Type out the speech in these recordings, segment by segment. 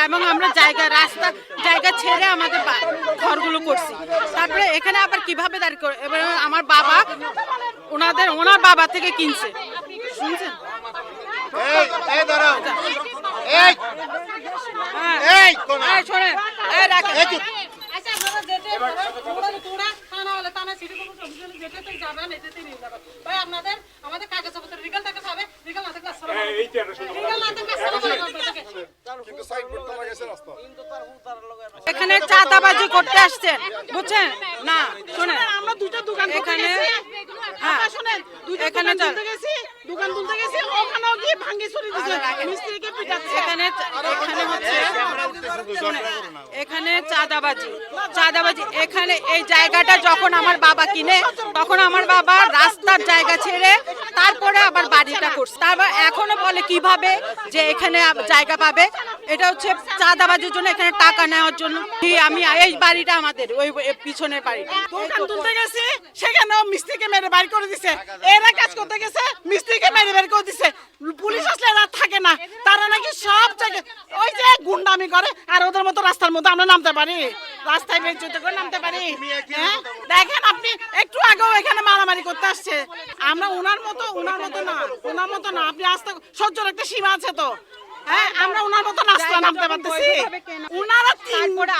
এবং আমরা রাস্তা জায়গা ছেড়ে আমাদের ঘরগুলো করছি। তারপরে এখানে আবার কিভাবে দাঁড়িয়ে করে এবার আমার বাবা ওনার বাবা থেকে কিনছে, শুনছেন? শোনেন, আমাদের কাগজপত্র রিগাল টাকা হবে, রিগাল না থাকলে এখানে চাঁদাবাজি করতে আসছেন, বুঝছেন না? শোনেন, আমরা দুটো দোকান এখানে এখানে দোকান তুলতে গেছি, ওখানেও গিয়ে ভাঙি ছুরি দিছে, মিস্ত্রিকে পিটাচ্ছে। এখানে চাঁদাবাজি এখানে এই জায়গাটা যখন আমার বাবা কিনে, তখন আমার বাবা রাস্তার জায়গা ছেড়ে তারপরে আবার বাড়িটা করছে। তারপর এখনো বলে কিভাবে যে এখানে জায়গা পাবে, এটা হচ্ছে চাঁদাবাজির জন্য, এখানে টাকা নেওয়ার জন্য। আমি এই বাড়িটা আমাদের ওই পিছনের বাড়িটা দোকান তুলতে গেছি, সেখানেও মিস্ত্রিকে মেরে বাইর করে দিছে। এরা কাজ করতে গেছে, মিস্ত্রিকে মেরে বের করে দিছে। পুলিশ আসলে এরা থাকে না, তারা নাকি সব জায়গায় ওই যে গুন্ডামি করে। আর ওদের মতো রাস্তার মধ্যে আমরা নামতে পারি? রাস্তায় বেচতে করে নামতে পারি? হ্যাঁ, দেখেন আপনি একটু আগেও এখানে মারামারি করতে আসছে। আমরা ওনার মতো না। আপনি আস্তে সহ্যের একটা সীমা আছে তো। হ্যাঁ, আমরা ওনার মতো নামতে পারতেছি? ওনারা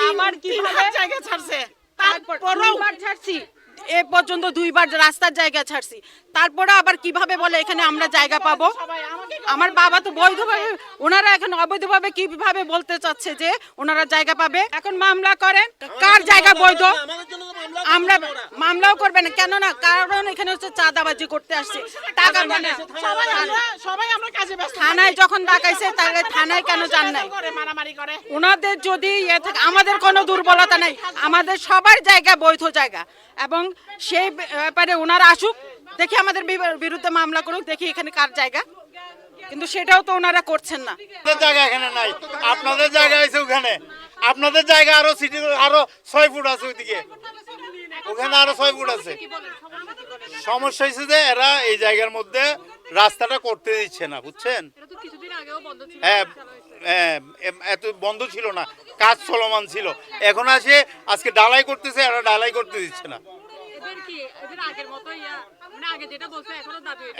আবার কি জায়গা ছাড়ছে, তারপরেও ছাড়ছি, এ পর্যন্ত 2 বার রাস্তার জায়গা ছাড়ছি, তারপরে আবার কিভাবে বলে এখানে আমরা জায়গা পাবো? আমার বাবা তো বৈধভাবে, ওনারা এখন অবৈধভাবে কিভাবে বলতে চাচ্ছে যে ওনারা জায়গা পাবে? এখন মামলা করেন, কার জায়গা বৈধ? আমরা মামলাও করবে না কেন? না, কারণ এখানে হচ্ছে চাঁদাবাজি করতে আসছে, টাকা সবাই আমরা কাজে ব্যস্ত। থানায় যখন ডাকাইছে, তাহলে থানায় কেন যান নাই? ওনাদের যদি আমাদের কোনো দুর্বলতা নাই, আমাদের সবার জায়গা বৈধ জায়গা, এবং সেই ব্যাপারে ওনারা আসুক, দেখি আমাদের বিরুদ্ধে মামলা করুক, দেখি এখানে কার জায়গা। কিন্তু সেটাও তো ওনারা করছেন না। জায়গা এখানে নাই, আপনাদের জায়গা আছে ওখানে। আপনাদের জায়গা আরো সিটি আরো 6 ফুট আছে ওইদিকে, ওখানে আরো 6 ফুট আছে। সমস্যা হয়েছে যে এরা এই জায়গার মধ্যে রাস্তাটা করতে দিচ্ছে না, বুঝছেন? হ্যাঁ, এত বন্ধ ছিল না, কাজ চলমান ছিল। এখন আজকে ডালাই করতেছে, এরা ডালাই করতে দিচ্ছে না।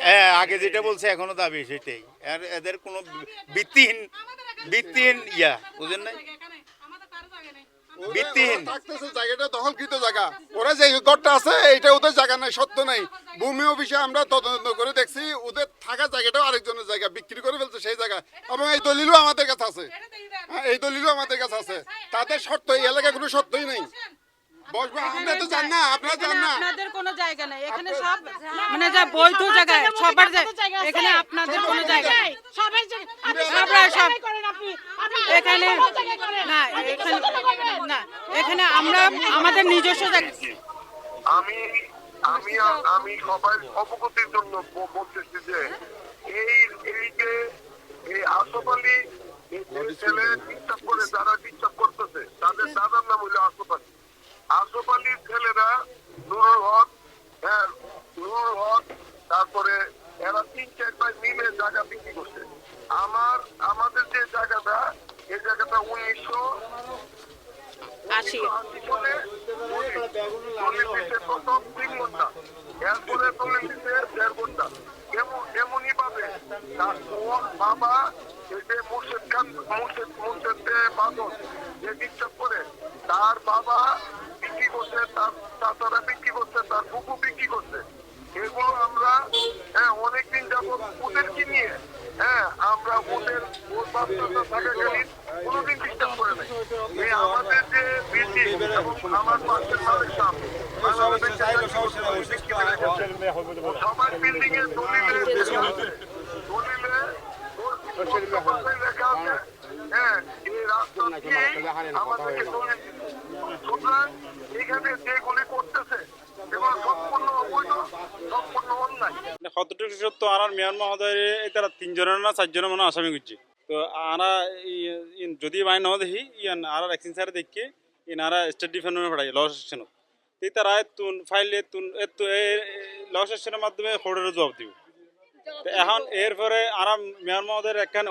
হ্যাঁ, আগে যেটা বলছে এখনো দাবি সেটাই। এদের কোনো ভিত্তিহীন বুঝেন নাই, ভিত্তিহীন জায়গাটা দখলকৃত জায়গা। ওরা যে ঘরটা আছে এটা ওদের জায়গা নাই, সত্য নাই। ভূমি অফিসে আমরা তদন্ত করে দেখছি, ওদের থাকা জায়গাটাও আরেকজনের জায়গা, বিক্রি করে ফেলছে সেই জায়গা। এবং এই দলিলও আমাদের কাছে আছে, তাদের শর্ত এই এলাকায় কোনো শর্তই নেই। আপনাদের কোনো জায়গা নাই এখানে, সব মানে যা বৈধ জায়গা সবার জায়গা, এখানে আপনাদের কোনো জায়গা নাই। এখানে এখানে আমরা আমাদের নিজস্ব জায়গা। আমি সবাই অবগতির জন্য বলতেছি যে এই আসফ আলী ছেলে ডিস্টার্ব করে, যারা ডিস্টার্ব করতেছে তাদের দাদার নাম হইলো আসফ আলী। আসফ আলীর ছেলেরা নুরুল হক, তারপরে এরা 3-4 ভাই মিলে জায়গা বিক্রি করছে। আমাদের যে জায়গাটা, এই জায়গাটা 1980 সালে প্রথম 3 ঘন্টা, এরপরে 1.5 ঘন্টা। এমনই ভাবে তার বাবা মুর্শেদ বাদল যে ডিস্টার্ব করে, তার বাবা বিক্রি করছে, তার চাচারা বিক্রি করছে, তার বুকু বিক্রি করছে। এগুলো আমরা অনেকদিন যাবত ওদেরকে নিয়ে আমরা ওদের থাকাকালীন কোনোদিন ডিস্টার্ব করে নাই। আমাদের যে বিল্ডিং এবং আমার পাশের মালিক সাহেব সবার বিল্ডিং এর দলিলে লেখা আছে এই রাস্তা দিয়ে আমাদেরকে দলিল। সুতরাং এখানে যেগুলি করতেছে এগুলো সম্পূর্ণ অবৈধ, সম্পূর্ণ অন্যায়। কতটুকু সত্য আর মেয়র মহোদয় তারা 3 জনের না 4 জনের মনে আসামি করছে। তো আরা যদি বাই ন দেখি আর এক্সিন স্যার দেখি ইনারা স্টেট ডিফেন্সে পড়াই ল সেকশনত, তারা ফাইলে ল সেকশনের মাধ্যমে খবরের জবাব দিব। তো এখন এরপরে আরাম মেয়র মহোদয়ের একখান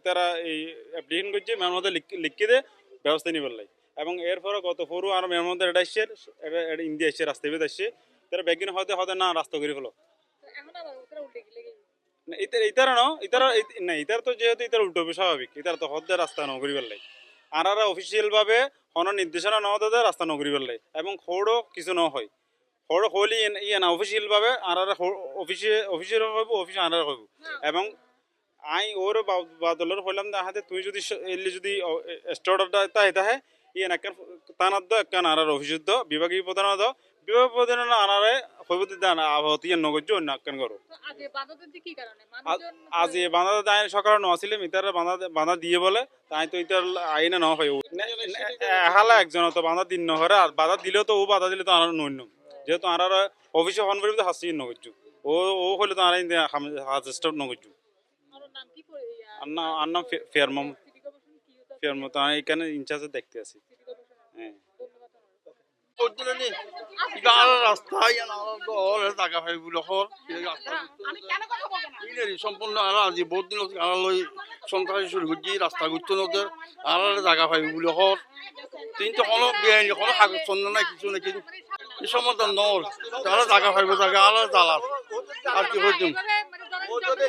তারা এই অ্যাপ্লিকেশন করছে মেয়র মহোদয় লিখে দে ব্যবস্থা নিবার লাই এবং এরপরে গত পরু আর মেয়র মহোদয় এটা আসছে এটা ইন্ডিয়া আসছে রাস্তা বেদ আসছে তারা ব্যাগিন হতে হতে না রাস্তা করে ফেলো ইতার তো যেহেতু ইতার উল্টো স্বাভাবিক ইতার তো হদ্দে রাস্তা নগরীবার লাই আর অফিসিয়াল ভাবে কোনো নির্দেশনা ন দাদা রাস্তা নগরীবার লাই এবং খোড়ও কিছু ন হয় খোড় হলি ইয়ে না অফিসিয়াল ভাবে আর অফিসের হইব অফিস আর হইব এবং আই ওর বাদলের হইলাম হাতে তুই যদি এলি যদি স্টোরটা তাই তাহে ইয়ে না তানার দ একখান আর অফিসের দ বিভাগীয় প্রধান দ বিভাগ প্রধান আনারে হইব দান আবহাওয়া ইয়ে নগর্য অন্য একখান করো আজ এ বাঁধা তাই সকালে নছিলাম ইতার বাঁধা দিয়ে বলে তাই তো ইতার আইনে ন হয় হালা একজন তো বাঁধা দিন নহরে আর বাধা দিলেও তো ও বাধা দিলে তো আর নন্য যেহেতু আর অফিসে ফোন করি হাসি নগর্য ও হলে তো আর হাজেস্ট নগর্য আর নাম ফেয়ারমম ফেয়ারমম তো এখানে ইনচার্জে দেখতে আছি হ্যাঁ সম্পূর্ণ আজি বহুত দিন আড়ালৈ সন্ত্রাসী শুরু করছি রাস্তা ঘুরতে নদের আড়ালে জায়গা পাইব বলে হর কিন্তু কোনো বেআইনি কোনো কাগজ চন্দ্র নাই কিছু নাকি এই সমাধান নর তারা জায়গা পাইব জায়গা আলাদা জ্বালার আর কি হইতুম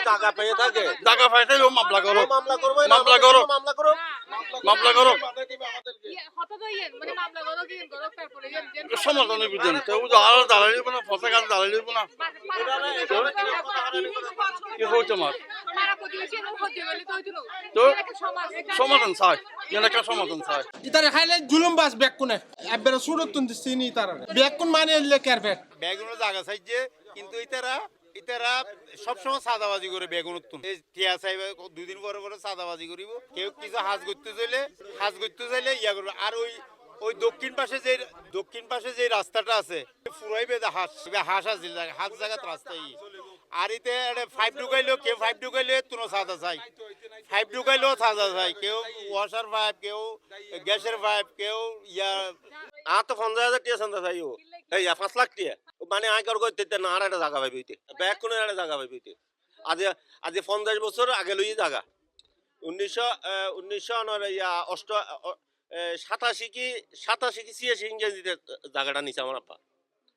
জায়গা পেয়ে থাকে জায়গা পাইতে মামলা করো সমাধানের বুঝেন তো আলাদা জ্বালাই না ফসা গাছ জ্বালাই না কি হচ্ছে আমার তো সমাধান চাই একটা সমাধান চাই ইতারে খাইলে জুলুম বাস ব্যাগ কোনে একবারে সুরতুন দিছিনি তারা ব্যাগ কোন মানে এলে কারপেট বেগুনো জায়গা চাইছে কিন্তু ইতারা সবসময় সাদাবাজি করে বেগুন উত্তম টিয়া চাইবে 2 দিন পরে পরে সাদাবাজি করিব কেউ কিছু হাজ করতে চাইলে ইয়া করবে আর ওই দক্ষিণ পাশে যে রাস্তাটা আছে পুরাই বেদা হাঁস আছে হাঁস জায়গা রাস্তাই আর এতে 5 ঢুকাইলে তুনো সাদা চাই 5 ঢুকাইলেও সাদা চাই কেউ ওয়াশার পাইপ কেউ গ্যাসের পাইপ কেউ ইয়া আর তো 50,000 টিয়া সন্ধ্যা চাই ও এই 5 লাখ টিয়া মানে আয় কর করতে না আর একটা জায়গা পাইবি ব্যাগ কোন একটা জায়গা পাইবি আজ 50 বছর আগে লই জায়গা 87 কি 86 ইংরেজিতে জায়গাটা নিছে আমার আব্বা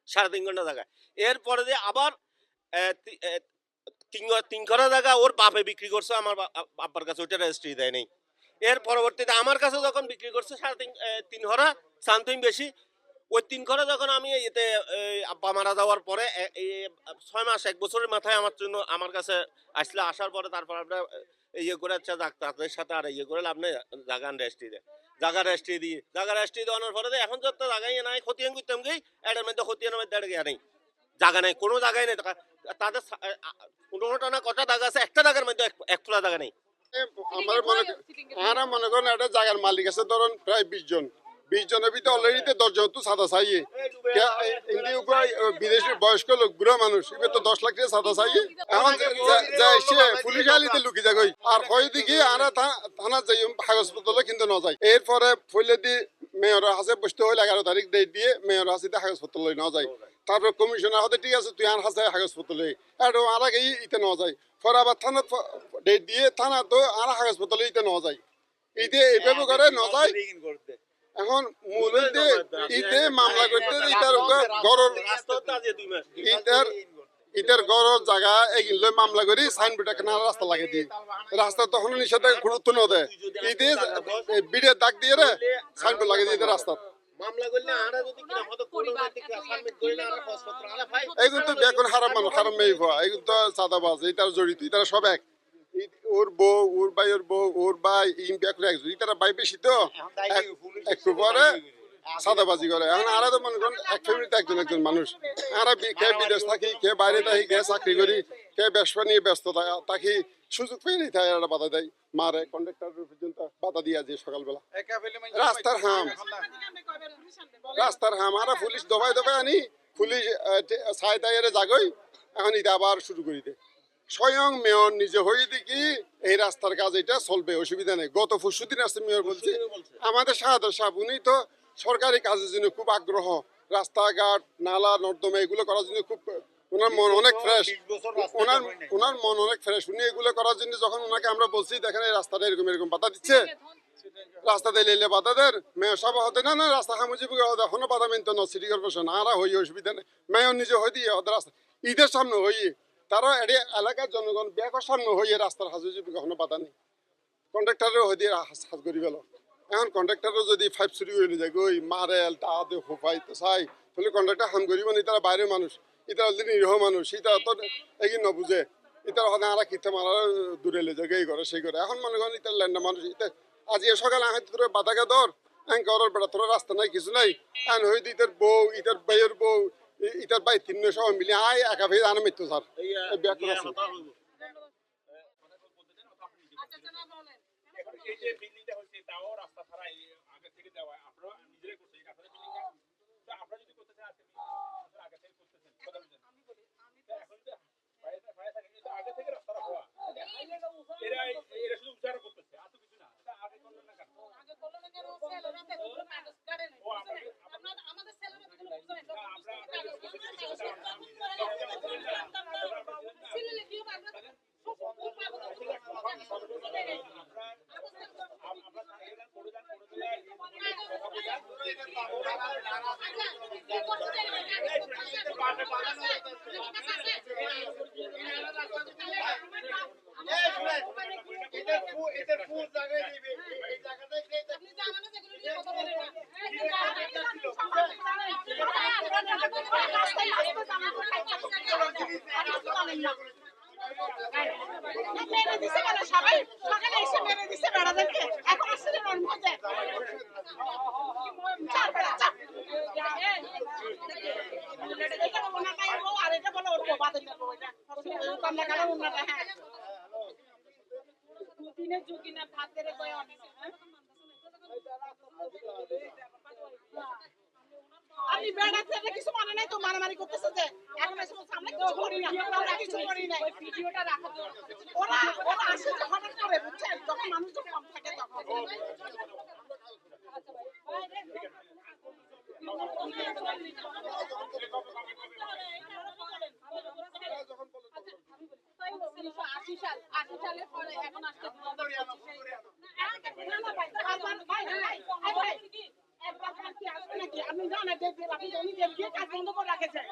3.5 ঘন্টা জায়গা এরপরে যে আবার 3 ঘন্টা জায়গা ওর বাপে বিক্রি করছে আমার আব্বার কাছে ওইটা রেজিস্ট্রি দেয় নাই এর পরবর্তীতে আমার কাছে যখন বিক্রি করছে 3.5 ঘন্টা সামথিং বেশি ওই 3 ঘন্টা যখন আমি এতে আব্বা মারা যাওয়ার পরে 6 মাস 1 বছরের মাথায় আমার কাছে আসলে আসার পরে তারপর আমরা ইয়ে করে আচ্ছা ডাক্তারদের সাথে আর ইয়ে করে লাভ নেই জায়গা রেজিস্ট্রি দেওয়ানোর পরে এখন যত জায়গায় নাই খতিয়ান করতাম গিয়ে এটার মধ্যে খতিয়ানের মধ্যে এটা নেই জায়গা নেই কোনো জায়গায় নেই তাদের 15টা না কটা জায়গা আছে একটা জায়গার মধ্যে এক ফুলা জায়গা নেই আমরা মনে করেন একটা জায়গার মালিক আছে ধরুন প্রায় 20 জনের ভিতরে অলরেডি 10 জন তো সাদা চাইয়ে বিদেশের বয়স্ক লোক বুড়া মানুষ এবার তো 10 লাখ টাকা সাদা চাইয়ে এখন সে পুলিশ আলিতে লুকি যাগই আর হয় দিকে আর থানা যাই কাগজপত্র কিন্তু না যায় এরপরে ফলে দি মেয়রের হাতে বসতে হইলে 11 তারিখ ডেট দিয়ে মেয়রের হাতে কাগজপত্র লই না যায় তারপর কমিশনার হাতে ঠিক আছে তুই আর হাতে কাগজপত্র লই আর আগে ইতে না যায় পরে আবার থানা ডেট দিয়ে থানা তো আর কাগজপত্র লইতে না যায় এইভাবে করে না যায় এখন মূলতে ইতে মামলা করতে ইটার গড়ের জায়গা এগুলো মামলা করি সাইনবোর্ড একটা রাস্তা লাগে দিই রাস্তা তখন নিষেধাজ্ঞা গুরুত্ব না দেয় ইতে বিড়ে দাগ দিয়ে রে সাইনবোর্ড লাগে দিয়ে রাস্তা এই কিন্তু এখন হারাম মেয়ে এইগুলো তো চাঁদাবাজ এটার জড়িত এটারা সব এক ওর বউ ওর ভাই তারা ভাই বেশি তো একটু পরে সাদাবাজি করে এখন আরা তো মনে করেন এক ফ্যামিলিতে একজন মানুষ আরা কে বিদেশ থাকি কে বাইরে থাকি কে চাকরি করি কে ব্যবসা নিয়ে ব্যস্ত থাকি সুযোগ পেয়ে নিতে হয় এরা বাধা দেয় মারে কন্ডাক্টর পর্যন্ত বাধা দিয়ে যে সকালবেলা রাস্তার হাম আরা পুলিশ দবাই আনি পুলিশ সাইতাইরে জাগই এখন এটা আবার শুরু করি দেয় স্বয়ং মেয়র নিজে হয়ে দেখি এই রাস্তার কাজ এটা চলবে অসুবিধা নেই গত পরশুদিন আসছে মেয়র বলছে আমাদের শাহাদাত সাহেব উনি তো সরকারি কাজের জন্য খুব আগ্রহ রাস্তাঘাট নালা নর্দমা এগুলো করার জন্য খুব ওনার মন অনেক ফ্রেশ, 20 বছর রাস্তা ওনার হয় নাই। ওনার মন অনেক ফ্রেশ। উনি এগুলো করার জন্য যখন ওনাকে আমরা বলছি দেখেন এই রাস্তাটা এরকম এরকম বাধা দিচ্ছে, রাস্তাতে লেলে বাধা দেন, মেয়র সাহেব হতে না রাস্তা হামুজিবুকে হতে এখনো বাধা মেনতে না সিটি কর্পোরেশন আরা হই অসুবিধা নেই, মেয়র নিজে হয়ে দিয়ে হতে রাস্তা ঈদের সামনে হইয়ে তারা এটি এলাকার জনগণ ব্যাগের সামনে হইয়ে রাস্তার হাজুজিবুকে এখনো বাধা নেই, কন্ট্রাক্টরের হয়ে দিয়ে হাজ করি গেল। এখন কন্ট্রাক্টরও যদি 5 চুরি হয়ে যায় ওই মারেল তা দে হোফাইতে চাই তাহলে কন্ট্রাক্টর হাম করিব নি, তারা বাইরের মানুষ, ইতারা হলে নিরীহ মানুষ, ইতারা তো এগিয়ে নবুঝে, ইতারা হলে আরা কিতে মারা দূরে লে যায় এই করে সেই করে। এখন মনে করেন ইতার ল্যান্ডা মানুষ ইতে আজ এ সকালে আহে তোর বাধাকে ধর অ্যাঙ্করের বেড়া তোর রাস্তা নাই কিছু নাই, এন হয়তো ইতার বউ ইতার বাইয়ের বউ ইতার বাই 3 সব মিলে আয় একা ভেয়ে আনা মৃত্যু স্যার এই ব্যাগ করে আছে। এই যে বিল্ডিংটা হচ্ছে তাও রাস্তা ছাড়া আগে থেকে দেওয়া আপনারা নিজেরাই করছেন এই কাজটা বিল্ডিংটা, তো আপনারা যদি করতে চান আজকে আগে থেকে করতেছেন কথা বলছেন, এখন তো বাইরে থাকে কিন্তু আগে থেকে রাস্তাটা হওয়া এরা এরা শুধু উচ্চারণ করতেছে আর তো কিছু না, এটা আগে করলেন না কেন? আগে করলে না কেন ছেলেরা তো কোনো কাগজ কাটে না, আপনারা আমাদের ছেলেরা তো কোনো বুঝে না, ছেলেরা কি হবে আমরা মেরে দিছে কেন সবাই সকালে এসে মেরে দিছে বেড়াদেরকে, এখন আসছে ওর মধ্যে চার বেড়া চার এটা ওনাটাই বউ আর এটা বলে ওর বউ বাদে যাবো এটা কান্না কালে ওনাটা। হ্যাঁ দুদিনের ঝুঁকি না ভাত দেরে কয়ে অনেক আমি বেড়া থেকে কিছু মানে নাই তো মারামারি করতেছে যে এখন এসে সামনে কিছু করি না, আমরা কিছু করি না, ওই ভিডিওটা রাখা ওরা ওরা আসে যে হঠাৎ করে বুঝছেন যখন মানুষ যখন কম থাকে তখন সালের পরে এখন আসতে আপনি জানেন আপনি কাজ বন্ধ করে রাখেছেন